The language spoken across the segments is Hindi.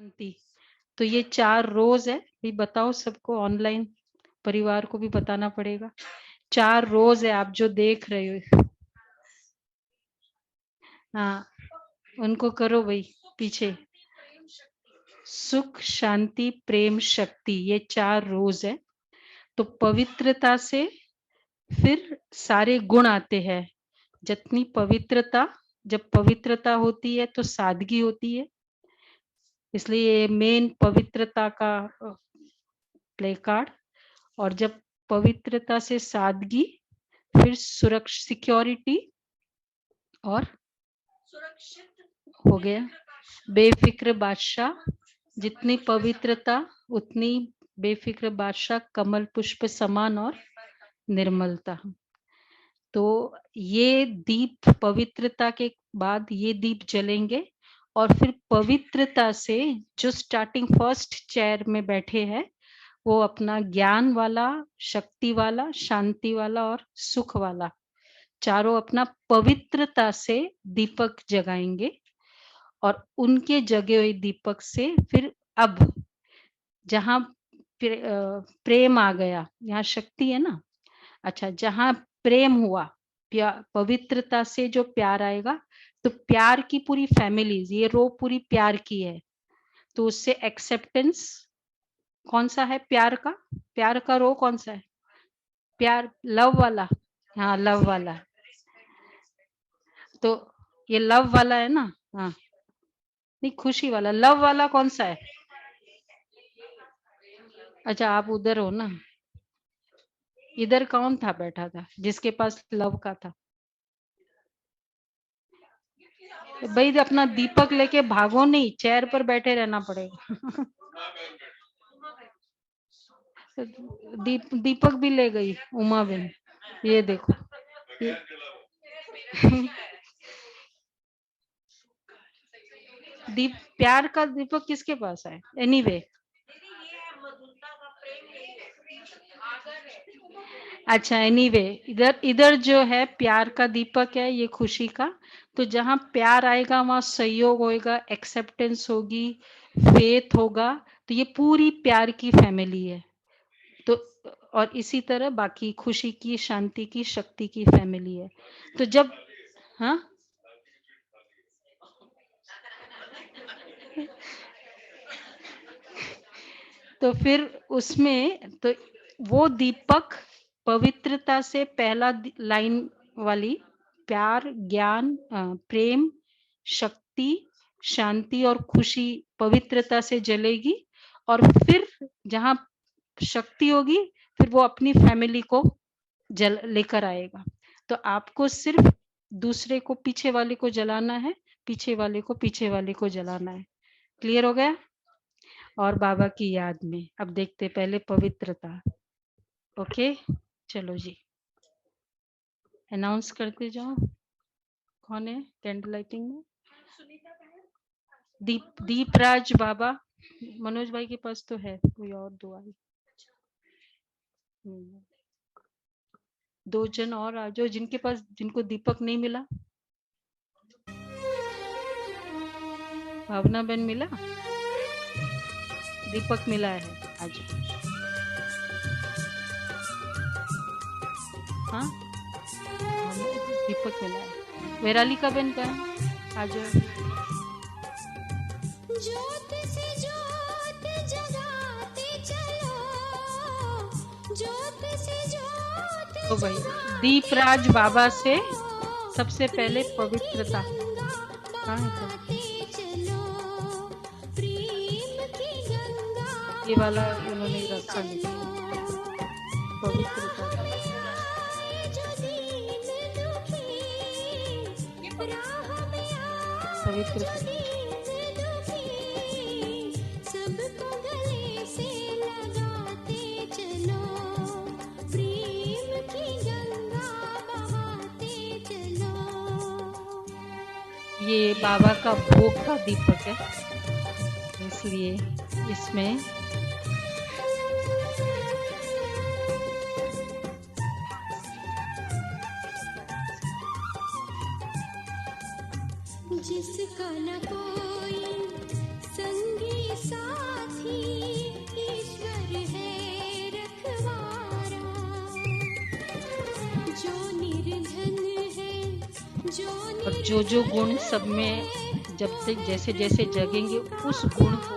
शांति। तो ये 4 रोज है। भी बताओ सबको, ऑनलाइन परिवार को भी बताना पड़ेगा। 4 रोज है आप जो देख रहे हो। हाँ, उनको करो भाई पीछे। सुख, शांति, प्रेम, शक्ति, ये 4 रोज है। तो पवित्रता से फिर सारे गुण आते हैं। जितनी पवित्रता, जब पवित्रता होती है तो सादगी होती है, इसलिए मेन पवित्रता का प्ले कार्ड। और जब पवित्रता से सादगी, फिर सुरक्षा, सिक्योरिटी और सुरक्षित हो गया बेफिक्र बादशाह। जितनी पवित्रता उतनी बेफिक्र बादशाह, कमल पुष्प समान और निर्मलता। तो ये दीप पवित्रता के बाद ये दीप जलेंगे और फिर पवित्रता से जो स्टार्टिंग फर्स्ट चेयर में बैठे हैं वो अपना ज्ञान वाला, शक्ति वाला, शांति वाला और सुख वाला, चारों अपना पवित्रता से दीपक जगाएंगे। और उनके जगे हुए दीपक से फिर अब जहां प्रेम आ गया, यहाँ शक्ति है ना। अच्छा, जहां प्रेम हुआ, पवित्रता से जो प्यार आएगा, तो प्यार की पूरी फैमिलीज, ये रो पूरी प्यार की है। तो उससे एक्सेप्टेंस कौन सा है प्यार का? प्यार का रो कौन सा है? प्यार लव वाला। हाँ, लव वाला। तो ये लव वाला है ना। हाँ, नहीं, खुशी वाला। लव वाला कौन सा है? अच्छा, आप उधर हो ना। इधर कौन था बैठा था जिसके पास लव का था? भाई अपना दीपक लेके भागो नहीं, चेयर पर बैठे रहना पड़ेगा। दीपक भी ले गई उमा बहन, ये देखो ये। प्यार का दीपक किसके पास है? एनीवे अच्छा, एनीवे इधर इधर जो है प्यार का दीपक है, ये खुशी का। तो जहां प्यार आएगा वहां सहयोग होएगा, एक्सेप्टेंस होगी, फेथ होगा। तो ये पूरी प्यार की फैमिली है। तो और इसी तरह बाकी खुशी की, शांति की, शक्ति की फैमिली है। तो जब हाँ तो फिर उसमें तो वो दीपक पवित्रता से पहला लाइन वाली प्यार, ज्ञान, प्रेम, शक्ति, शांति और खुशी पवित्रता से जलेगी। और फिर जहां शक्ति होगी, फिर वो अपनी फैमिली को जल लेकर आएगा। तो आपको सिर्फ दूसरे को, पीछे वाले को जलाना है, पीछे वाले को, पीछे वाले को जलाना है। क्लियर हो गया? और बाबा की याद में अब देखते पहले पवित्रता। ओके, चलो जी, अनाउंस करते जाओ। कौन है कैंडल लाइटिंग में? दीपराज बाबा। मनोज भाई के पास तो है, कोई और दो आई। 2 जन और आ जाओ जिनके पास, जिनको दीपक नहीं मिला। भावना बहन मिला, दीपक मिला है आज। हाँ, दीपक मिला है। वैराली का बहन का आ जाओ। ज्योत से ज्योत जगाते चलो, ज्योत से ज्योत तो भाई दीपराज बाबा से सबसे पहले पवित्रता। हाँ, ये वाला उन्होंने रखा नहीं, पवित्रता। पवित्रता सबको गले से लगाते चलो, प्रेम की गंगा बहाते चलो। ये बाबा का भोग का दीपक है, इसलिए इसमें जिसका न कोई संगी और जो गुण सब में जब तक जैसे जैसे जगेंगे, उस गुण को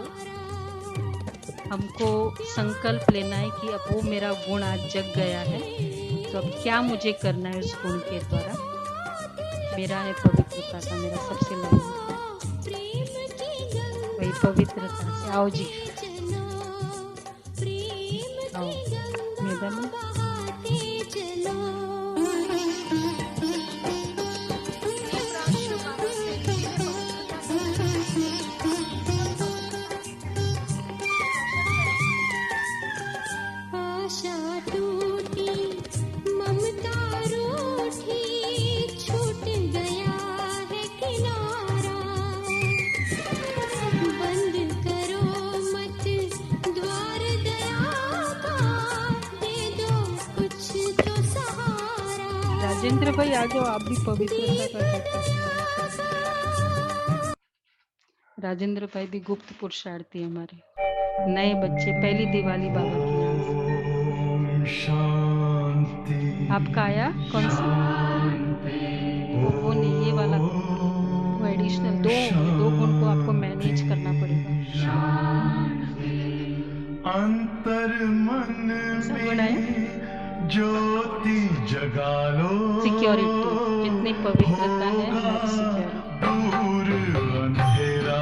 हमको संकल्प लेना है कि अब वो मेरा गुण आज जग गया है, तो अब क्या मुझे करना है उस गुण के द्वारा। मेरा है पवित्रता का, मेरा सबसे लाइन वही पवित्रता से। आओ जी, आओ मैडम। आशा टूटी, ममता रूठी, छूट गया है किनारा। बंद करो मत द्वार दया का, दे दो कुछ तो सहारा। राजेंद्र भाई आ जाओ, आप भी पवित्रता का करते हैं। राजेंद्र भाई भी गुप्त पुरुषार्थी हमारे नए बच्चे, पहली दिवाली बाबा की यहाँ से। आपका आया कौन सा? वो नहीं, ये वाला वो एडिशनल दो हो गए, दो गुण को आपको मैनेज करना पड़ेगा। अंतर मन सब गुण आया? में ज्योति जगा लो, सिक्योरिटी, जितनी पवित्रता है हमारी सिक्योरिटी। दूर अंधेरा।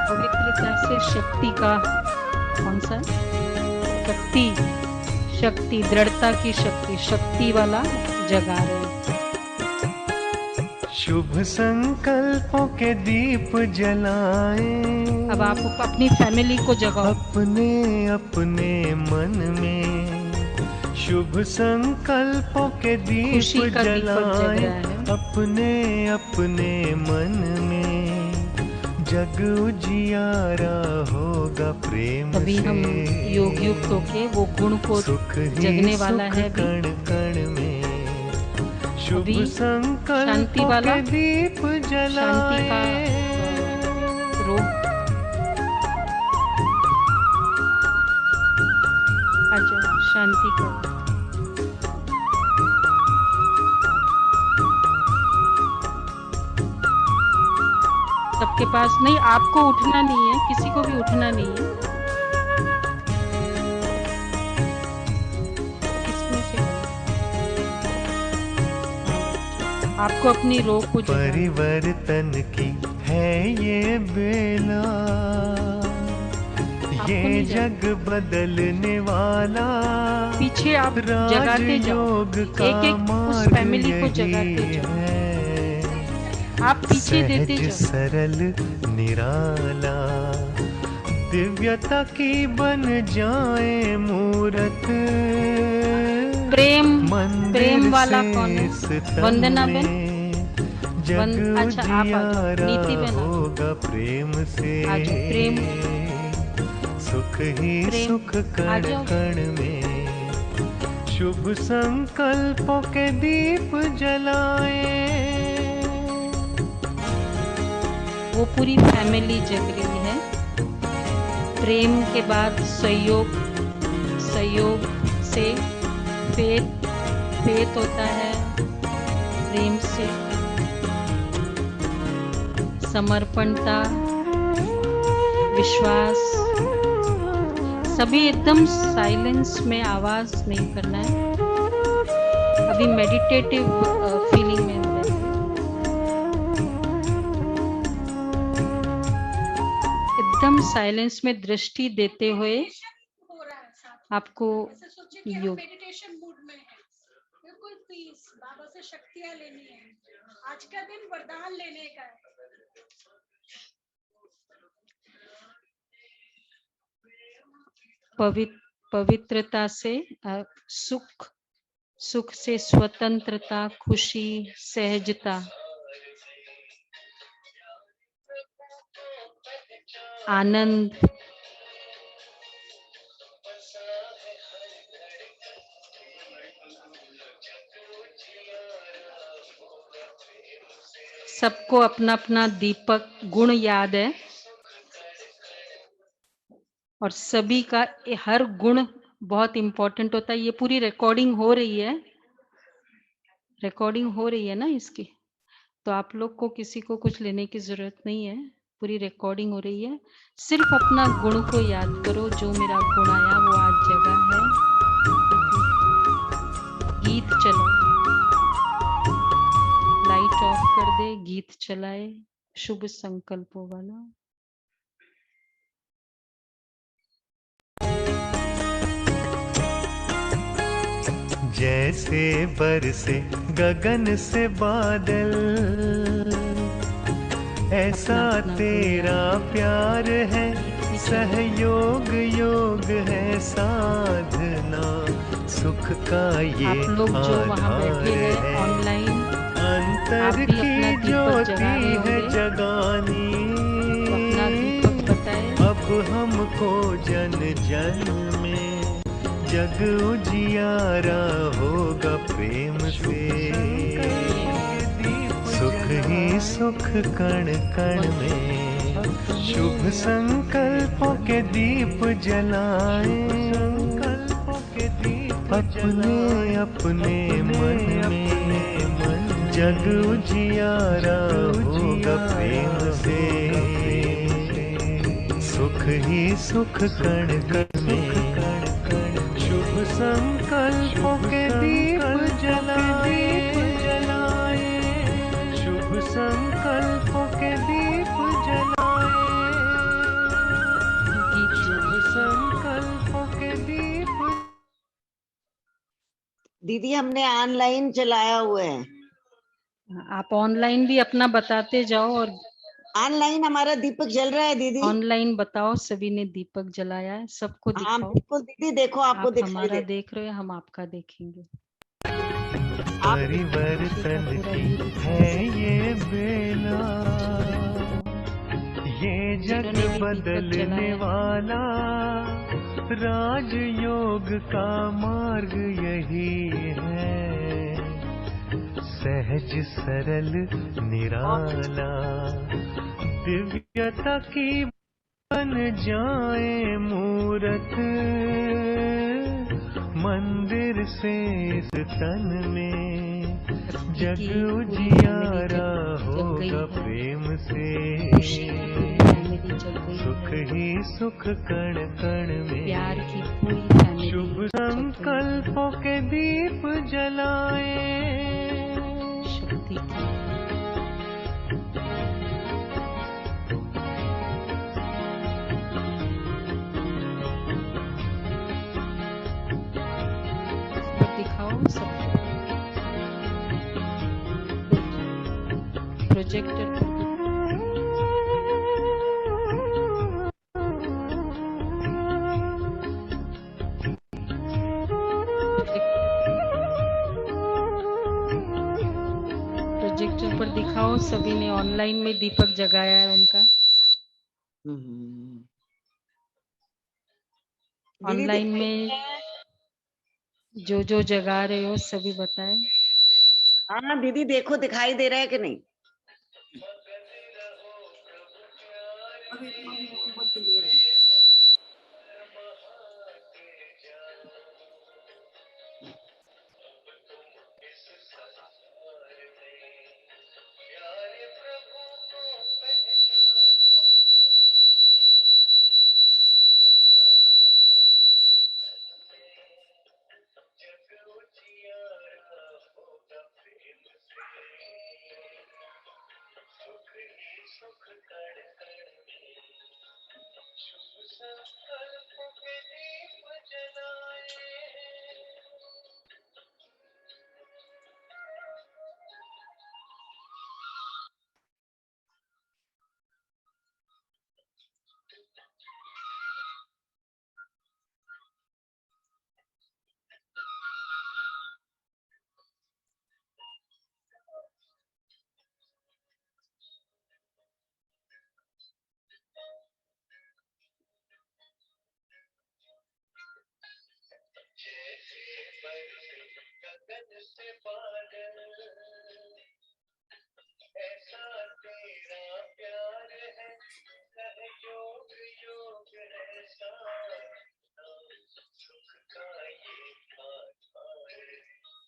पवित्रता से शक्ति का कौन सा? शक्ति, दृढ़ता की शक्ति, शक्ति वाला जगा रहे हैं। शुभ संकल्पों के दीप जलाएं, अब आप अपनी फैमिली को जगाओ। अपने अपने मन में शुभ संकल्पों के दीप खुशी का दीपक जग रहा जलाएं, है। अपने अपने मन में जग उजियारा होगा प्रेम अभी हम से। योग युक्त होके वो गुण को सुख ही जगने वाला सुख है अभी। कण कण में शुभ अभी शांति संकल्पों वाला, के दीप शांति का जलाएं। रोग आ जाओ, शांति का। सबके पास नहीं, आपको उठना नहीं है, किसी को भी उठना नहीं है। किसमें से आपको अपनी रोग को जगाना है। परिवर्तन की है ये बेला, ये नहीं जग बदलने वाला पीछे आप जगाते जाओ, राजयोग एक का एक उस मार्ग फैमिली को यही जगाते जाओ। है। आप पीछे देते सहज जाओ। सरल निराला दिव्यता की बन जाए मूरत। प्रेम वाला कौन है? वंदना बेन? जग अच्छा, आप आ जाओ। उजियारा नीति बेन आ जाओ। होगा प्रेम से। आ जाओ, प्रेम। सुख ही प्रेम, सुख आ कण जाओ। कण में शुभ संकल्पों के दीप जलाएं। वो पूरी फैमिली जग रही है। प्रेम के बाद सहयोग, सहयोग से फेथ होता है। प्रेम से समर्पणता, विश्वास। सभी एकदम साइलेंस में, आवाज नहीं करना है। अभी मेडिटेटिव फीलिंग में रहते हैं। एकदम साइलेंस में दृष्टि देते हुए आपको योग मेडिटेशन मूड में है, बिल्कुल पीस, बाबा से शक्तियां लेनी है। आज का दिन वरदान लेने का है। पवित्रता से सुख से स्वतंत्रता, खुशी, सहजता, आनंद। सबको अपना अपना दीपक गुण याद है और सभी का हर गुण बहुत इंपॉर्टेंट होता है। ये पूरी रिकॉर्डिंग हो रही है, रिकॉर्डिंग हो रही है ना इसकी, तो आप लोग को किसी को कुछ लेने की जरूरत नहीं है, पूरी रिकॉर्डिंग हो रही है। सिर्फ अपना गुण को याद करो, जो मेरा गुण आया वो आज जगह है। गीत चलाओ, लाइट ऑफ कर दे, गीत चलाए शुभ संकल्पों वाला। जैसे बरसे गगन से बादल, ऐसा अपना अपना तेरा प्यार है, सहयोग योग है साधना, सुख का ये आप लोग जो वहां आधार बैठे हैं है, ऑनलाइन, आप अंतर भी अपना की दीपक जगा ज्योति रहे है होंगे, जगानी, तो अपना दीपक बताए। अब हमको जन जन में जग उजियारा होगा प्रेम से, सुख ही सुख कण कण में, शुभ संकल्पों के दीप जलाएं, अपने अपने मन में जग उजियारा होगा प्रेम से, सुख ही सुख कण कण में, शुभ संकल्पों के दीप जलाए, शुभ संकल्पों के दीप जलाए, शुभ संकल्पों के दीप। दीदी हमने ऑनलाइन चलाया हुआ है, आप ऑनलाइन भी अपना बताते जाओ और ऑनलाइन हमारा दीपक जल रहा है दीदी। ऑनलाइन बताओ सभी ने दीपक जलाया है, सबको हाँ दिखाओ। बिल्कुल दीदी, देखो आपको आप दिखाई हमारा दे। देख रहे हो, हम आपका देखेंगे। परिवर्तन की है ये बेला, ये जग जिन्होंने भी दीपक बदलने जलाया है, वाला, राजयोग का मार्ग यही है, सहज सरल निराला, दिव्यता की बन जाए मूरत, मंदिर से इस तन में जग की पूरी उजियारा फैमिली जग गई होगा है, प्रेम से, खुशी की पूरी फैमिली जग गई सुख है, ही सुख कण कण प्यार में, की पूरी फैमिली शुभ जग गई है, संकल्पों के दीप जलाए, शक्ति की। पर दिखाओ सबको, प्रोजेक्टर पर प्रोजेक्टर पर दिखाओ, सभी ने ऑनलाइन में दीपक जगाया है उनका। दीदी ऑनलाइन दिखाई में दे रहा है? जो जगा रहे हो सभी बताएं। हाँ दीदी देखो दिखाई दे रहा है कि नहीं?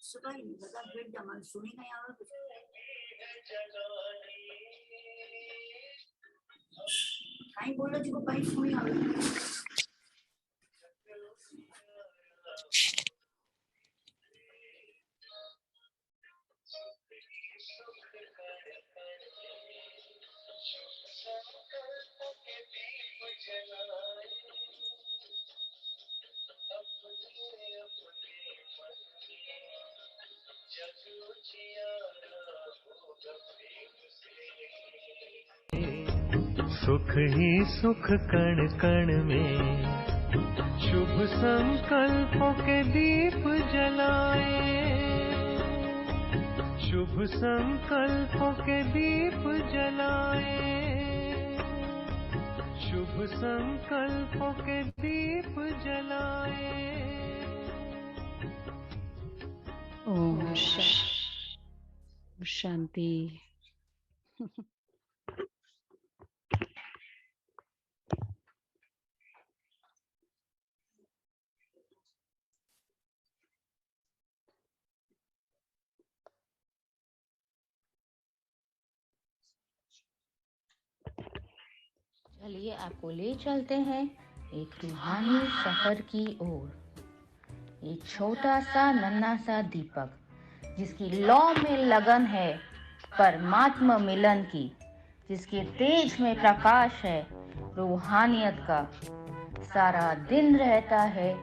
सुना ही नहीं, बता बैठ जा, मैं सुनी नहीं आवे कुछ। कहीं बोलो जी को कहीं सुनी आवे। सुख ही सुख कण कण में, शुभ संकल्पों के दीप जलाए, शुभ संकल्पों के दीप जलाए, शुभ संकल्पों के दीप जलाए। ओम शांति। चलिए आपको ले चलते हैं एक रूहानी सफर की ओर। एक छोटा सा नन्हा सा दीपक जिसकी लौ में लगन है परमात्मा मिलन की, जिसके तेज में प्रकाश है रूहानियत का, सारा दिन रहता है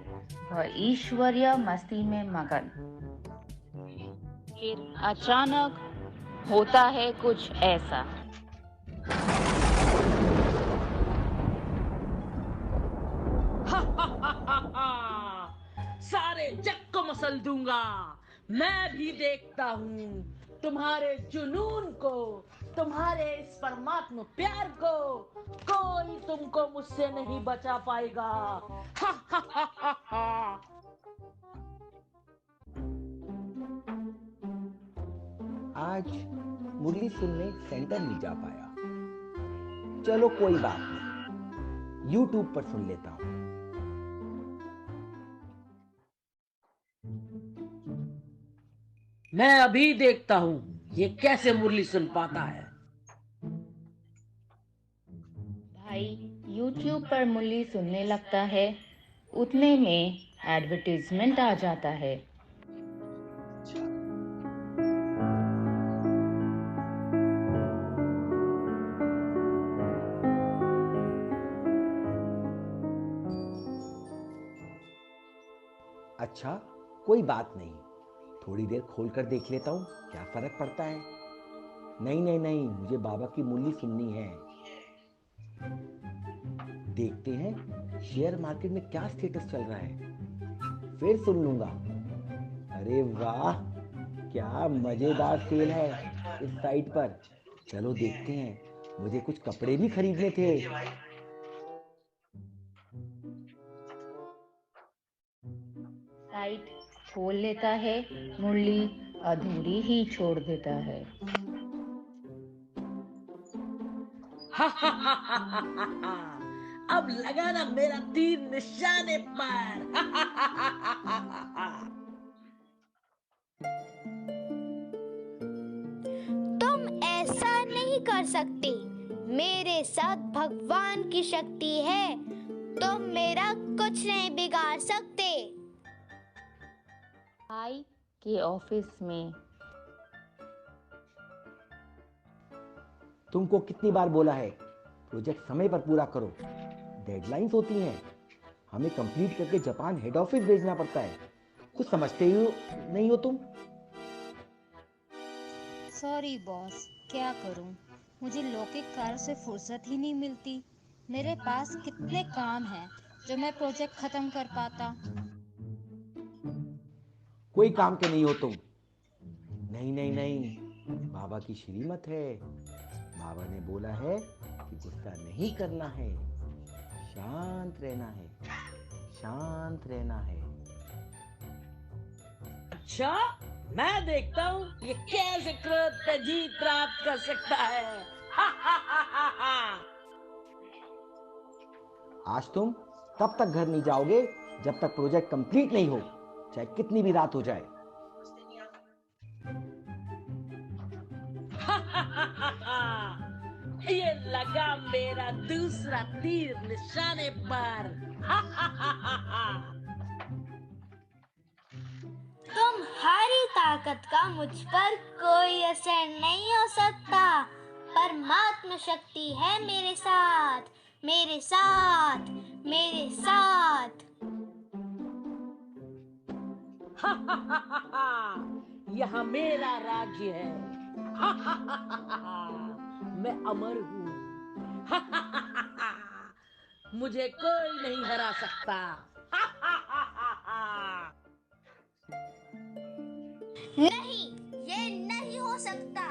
वह ईश्वरीय मस्ती में मगन। फिर अचानक होता है कुछ ऐसा। सारे जग को मसल दूंगा। मैं भी देखता हूँ तुम्हारे जुनून को, तुम्हारे इस परमात्मा प्यार को। कोई तुमको मुझसे नहीं बचा पाएगा। आज मुरली सुनने सेंटर नहीं जा पाया। चलो कोई बात नहीं, YouTube पर सुन लेता हूँ। मैं अभी देखता हूँ ये कैसे मुरली सुन पाता है। भाई YouTube पर मुरली सुनने लगता है, उतने में एडवर्टीजमेंट आ जाता है। अच्छा कोई बात नहीं, थोड़ी देर खोल कर देख लेता हूँ क्या फर्क पड़ता है। नहीं नहीं नहीं, मुझे बाबा की मुरली सुननी है। देखते हैं शेयर मार्केट में क्या स्टेटस चल रहा है, फिर सुन लूंगा। अरे वाह, क्या मजेदार सेल है इस साइट पर। चलो देखते हैं, मुझे कुछ कपड़े भी खरीदने थे। साइट खोल लेता है, मुरली अधूरी ही छोड़ देता है। अब लगा ना मेरा तीर निशाने पर। तुम ऐसा नहीं कर सकते, मेरे साथ भगवान की शक्ति है, तुम मेरा कुछ नहीं बिगाड़ सकते। भाई के ऑफिस में। तुमको कितनी बार बोला है प्रोजेक्ट समय पर पूरा करो, डेडलाइंस होती हैं, हमें कंप्लीट करके जापान हेड ऑफिस भेजना पड़ता है। कुछ समझते ही नहीं हो तुम। सॉरी बॉस, क्या करूं, मुझे लौकिक कार्य से फुर्सत ही नहीं मिलती। मेरे पास कितने काम हैं जो मैं प्रोजेक्ट खत्म कर पाता। कोई काम के नहीं हो तुम। नहीं नहीं नहीं, बाबा की श्रीमत है, बाबा ने बोला है कि गुस्सा नहीं करना है, शांत रहना है, शांत रहना है। अच्छा, मैं देखता हूँ ये कैसे क्रोध पे जीत प्राप्त कर सकता है। आज तुम तब तक घर नहीं जाओगे जब तक प्रोजेक्ट कंप्लीट नहीं हो, चाहे कितनी भी रात हो जाए। लगा मेरा दूसरा तीर निशाने पर। तुम्हारी ताकत का मुझ पर कोई असर नहीं हो सकता। परमात्मा शक्ति है मेरे साथ, मेरे साथ, मेरे साथ। यहाँ मेरा राज्य है। मैं अमर हूँ। मुझे कोई नहीं हरा सकता। नहीं, ये नहीं हो सकता।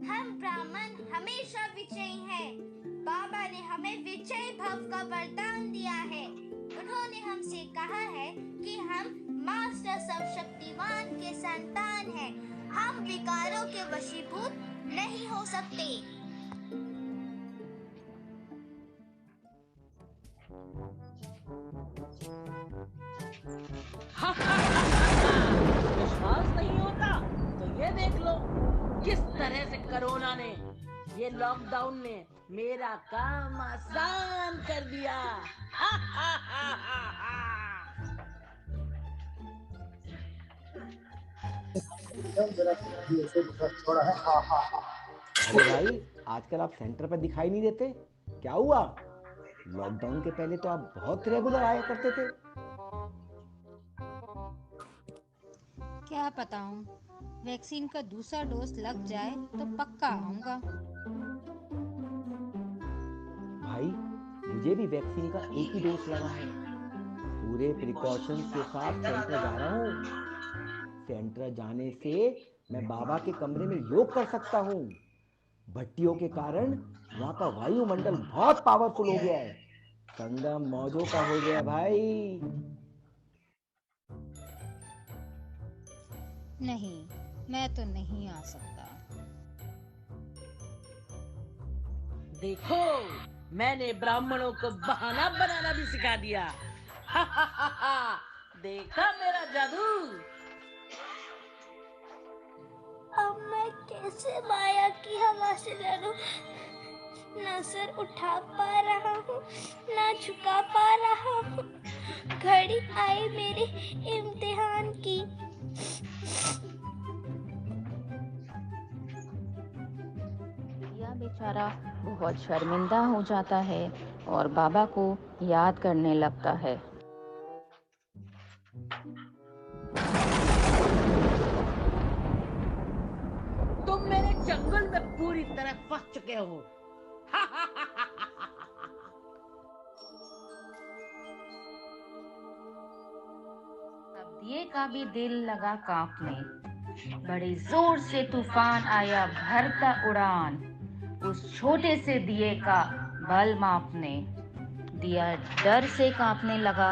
हम ब्राह्मण हमेशा विजयी हैं। बाबा ने हमें विजयी भव का वरदान दिया है। उन्होंने हमसे कहा है कि हम मास्टर सर्वशक्तिमान के संतान हैं। हम विकारों के वशीभूत नहीं हो सकते। विश्वास नहीं होता तो ये देख लो किस तरह से कोरोना ने, ये लॉकडाउन ने मेरा काम आसान कर दिया। अरे भाई, आजकल आप सेंटर पर दिखाई नहीं देते, क्या हुआ? लॉकडाउन के पहले तो आप बहुत रेगुलर आया करते थे। क्या बताऊं, वैक्सीन का दूसरा डोज लग जाए तो पक्का आऊंगा। भाई, मुझे भी वैक्सीन का एक ही डोज लगा है। पूरे प्रिकॉशंस के साथ सेंटर जा रहा हूँ। सेंटर जाने से मैं बाबा के कमरे में योग कर सकता हूँ। भट्टियों के कारण वहाँ का वायुमंडल बहुत पावरफुल हो गया है। संगम मौजों का हो गया भाई। नहीं, मैं तो नहीं आ सकता। देखो, मैंने ब्राह्मणों को बहाना बनाना भी सिखा दिया। देखा मेरा जादू? अब मैं कैसे माया की हवा से लड़ूं? न सर उठा पा रहा हूँ, न झुका पा रहा हूँ। घड़ी आई मेरे इम्तिहान की। यह बेचारा बहुत शर्मिंदा हो जाता है और बाबा को याद करने लगता है। तुम मेरे जंगल में पूरी तरह फंस चुके हो। अब दिए का भी दिल लगा कांपने। बड़े जोर से तूफान आया भरता उड़ान, उस छोटे से दिए का बल मापने। दिया डर से कांपने लगा,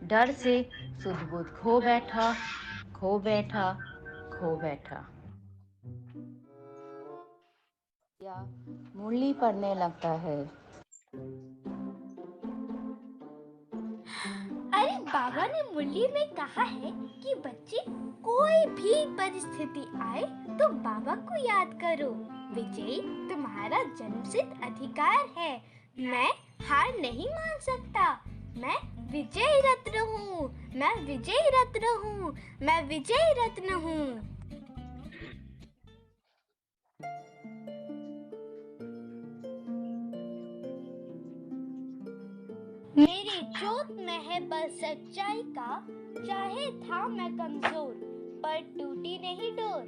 डर से सुध-बुध खो बैठा, खो बैठा, खो बैठा। दिया मुरली पढ़ने लगता है। अरे बाबा ने मुरली में कहा है कि बच्चे, कोई भी परिस्थिति आए तो बाबा को याद करो। विजयी तुम्हारा जन्मसिद्ध अधिकार है। मैं हार नहीं मान सकता। मैं विजय रत्न हूँ। मैं विजय रत्न हूँ। मैं विजय रत्न हूँ। मेरी जोत में है बल सच्चाई का। चाहे था मैं कमजोर, पर टूटी नहीं डोर।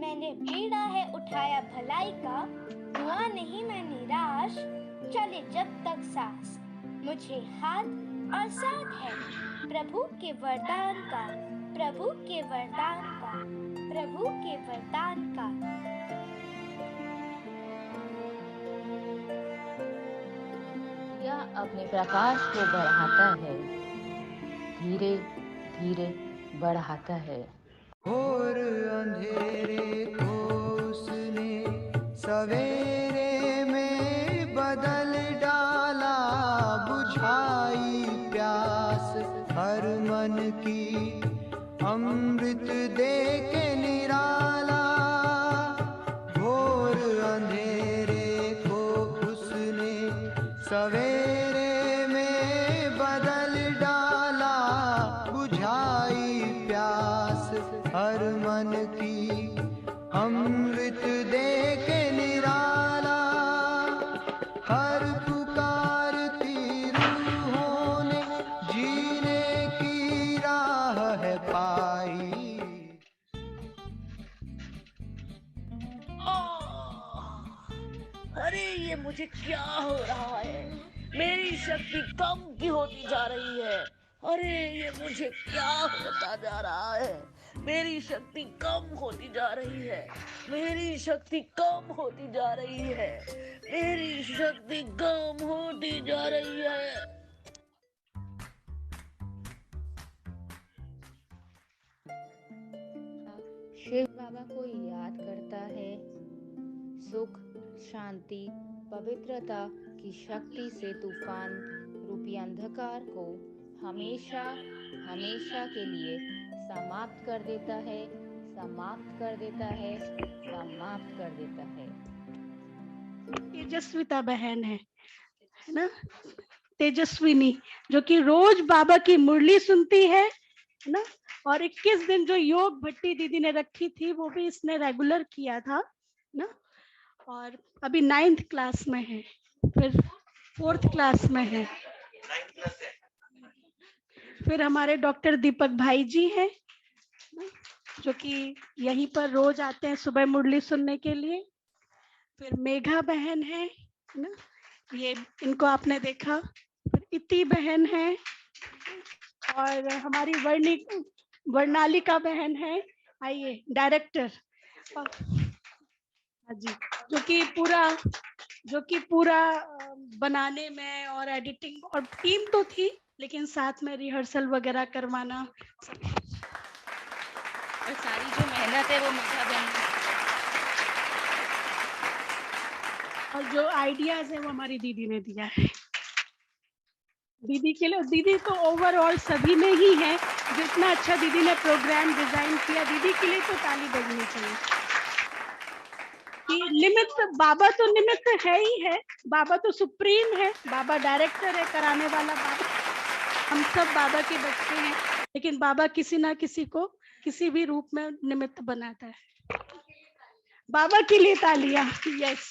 मैंने बीड़ा है उठाया भलाई का। हुआ नहीं मैं निराश, चले जब तक सांस। मुझे हाथ और साथ है प्रभु के वरदान का, प्रभु के वरदान का, प्रभु के वरदान का। यह अपने प्रकाश को बढ़ाता है, धीरे धीरे बढ़ाता है। और अंधेरे को उसने सवेरे में बदल डाला। बुझाई प्यास हर मन की, अमृत दे के निराला। घोर अंधेरे को उसने सवेरे में बदल डाला बुझाई प्यास हर मन की अमृत दे के निराला हर पुकारती रूहों ने जीने की राह है पाई। अरे ये मुझे क्या हो रहा है, मेरी शक्ति कम की होती जा रही है। अरे ये मुझे क्या होता जा रहा है, मेरी शक्ति कम होती जा रही है, मेरी शक्ति कम होती जा रही है, मेरी शक्ति कम होती जा रही है। शिव बाबा को याद करता है। सुख, शांति, पवित्रता की शक्ति से तूफान रूपी अंधकार को हमेशा हमेशा के लिए समाप्त कर देता है, समाप्त कर देता है, समाप्त कर देता है। तेजस्विता बहन है ना, तेजस्विनी, जो कि रोज बाबा की मुरली सुनती है ना, और 21 दिन जो योग भट्टी दीदी ने रखी थी वो भी इसने रेगुलर किया था ना, और अभी 9th क्लास में है, फिर 4th क्लास में है। फिर हमारे डॉक्टर दीपक भाई जी हैं जो कि यहीं पर रोज आते हैं सुबह मुरली सुनने के लिए। फिर मेघा बहन है ना, ये इनको आपने देखा। फिर इति बहन है, और हमारी वर्णालिका बहन है, आइए डायरेक्टर जी, जो कि पूरा बनाने में और एडिटिंग, और टीम तो थी लेकिन साथ में रिहर्सल वगैरह करवाना, और सारी जो मेहनत है वो मेघा बहन, और जो आइडियाज है वो हमारी दीदी ने दिया है। दीदी के लिए, दीदी तो ओवरऑल सभी में ही है, जितना अच्छा दीदी ने प्रोग्राम डिजाइन किया, दीदी के लिए तो ताली बजनी चाहिए। कि निमित्त, बाबा तो निमित्त है ही है, बाबा तो सुप्रीम है, बाबा डायरेक्टर है, कराने वाला बाबा, हम सब बाबा के बच्चे हैं, लेकिन बाबा किसी ना किसी को किसी भी रूप में निमित्त बनाता है। बाबा के लिए तालियां। यस।